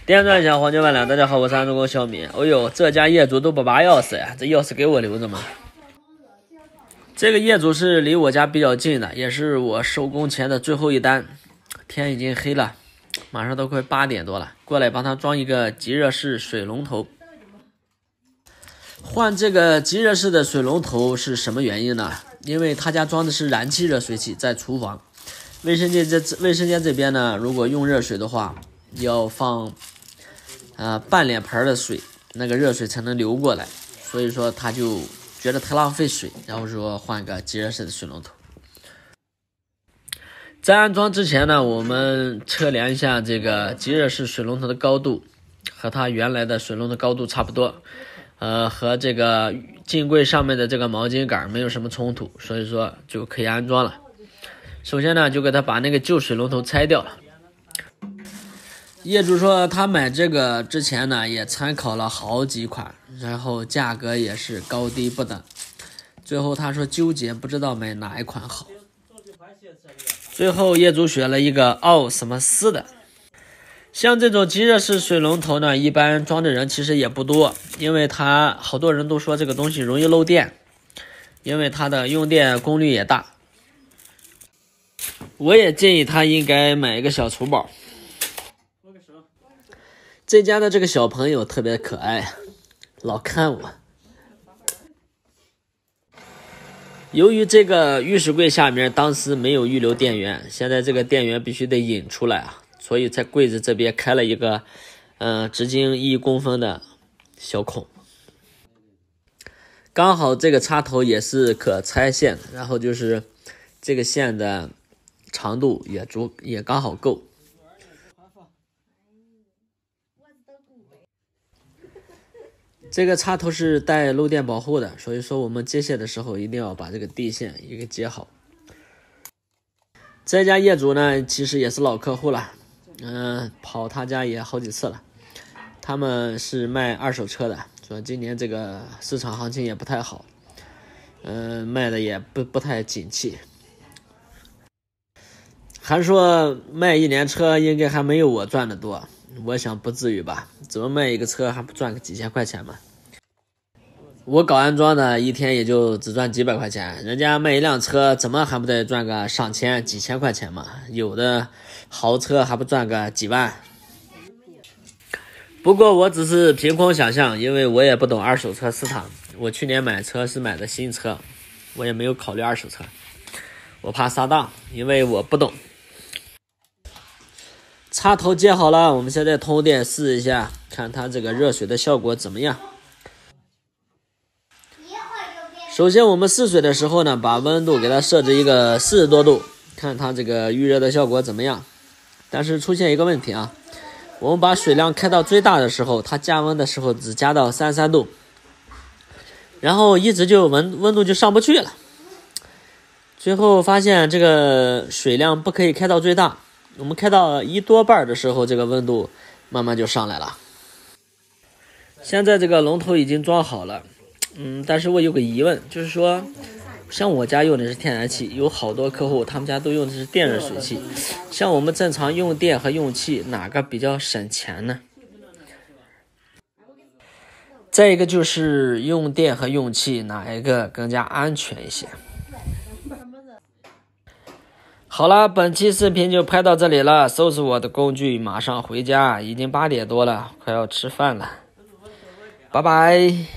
电钻响，黄金万两。大家好，我是安中国小米。哦呦，这家业主都不拔钥匙呀，这钥匙给我留着嘛。这个业主是离我家比较近的，也是我收工前的最后一单。天已经黑了，马上都快8点多了，过来帮他装一个即热式水龙头。换这个即热式的水龙头是什么原因呢？因为他家装的是燃气热水器，在厨房。卫生间这边呢，如果用热水的话，要放半脸盆的水，那个热水才能流过来。所以说他就觉得太浪费水，然后说换个即热式的水龙头。在安装之前呢，我们测量一下这个即热式水龙头的高度，和它原来的水龙头高度差不多，和这个镜柜上面的这个毛巾杆没有什么冲突，所以说就可以安装了。首先呢，就给他把那个旧水龙头拆掉了。业主说他买这个之前呢，也参考了好几款，然后价格也是高低不等，最后他说纠结不知道买哪一款好。最后业主选了一个奥什么斯的。像这种即热式水龙头呢，一般装的人其实也不多，因为它好多人都说这个东西容易漏电，因为它的用电功率也大。我也建议他应该买一个小厨宝。这家的这个小朋友特别可爱，老看我。由于这个浴室柜下面当时没有预留电源，现在这个电源必须得引出来啊，所以在柜子这边开了一个直径1公分的小孔。刚好这个插头也是可拆线的，然后就是这个线的长度也刚好够。这个插头是带漏电保护的，所以说我们接线的时候一定要把这个地线也给接好。这家业主呢，其实也是老客户了，跑他家也好几次了。他们是卖二手车的，说今年这个市场行情也不太好，卖的也不太景气。还说卖1年车应该还没有我赚的多，我想不至于吧，怎么卖一个车还不赚个几千块钱嘛？我搞安装的一天也就只赚几百块钱，人家卖一辆车怎么还不得赚个上千几千块钱嘛？有的豪车还不赚个几万。不过我只是凭空想象，因为我也不懂二手车市场，我去年买车是买的新车，我也没有考虑二手车，我怕上当，因为我不懂。插头接好了，我们现在通电试一下，看它这个热水的效果怎么样。首先我们试水的时候呢，把温度给它设置一个40多度，看它这个预热的效果怎么样。但是出现一个问题啊，我们把水量开到最大的时候，它加温的时候只加到33度，然后一直就温度就上不去了。最后发现这个水量不可以开到最大，我们开到1多半的时候，这个温度慢慢就上来了。现在这个龙头已经装好了，但是我有个疑问，就是说像我家用的是天然气，有好多客户他们家都用的是电热水器，像我们正常用电和用气哪个比较省钱呢？再一个就是用电和用气哪一个更加安全一些？好了，本期视频就拍到这里了，收拾我的工具马上回家，已经8点多了，快要吃饭了，拜拜。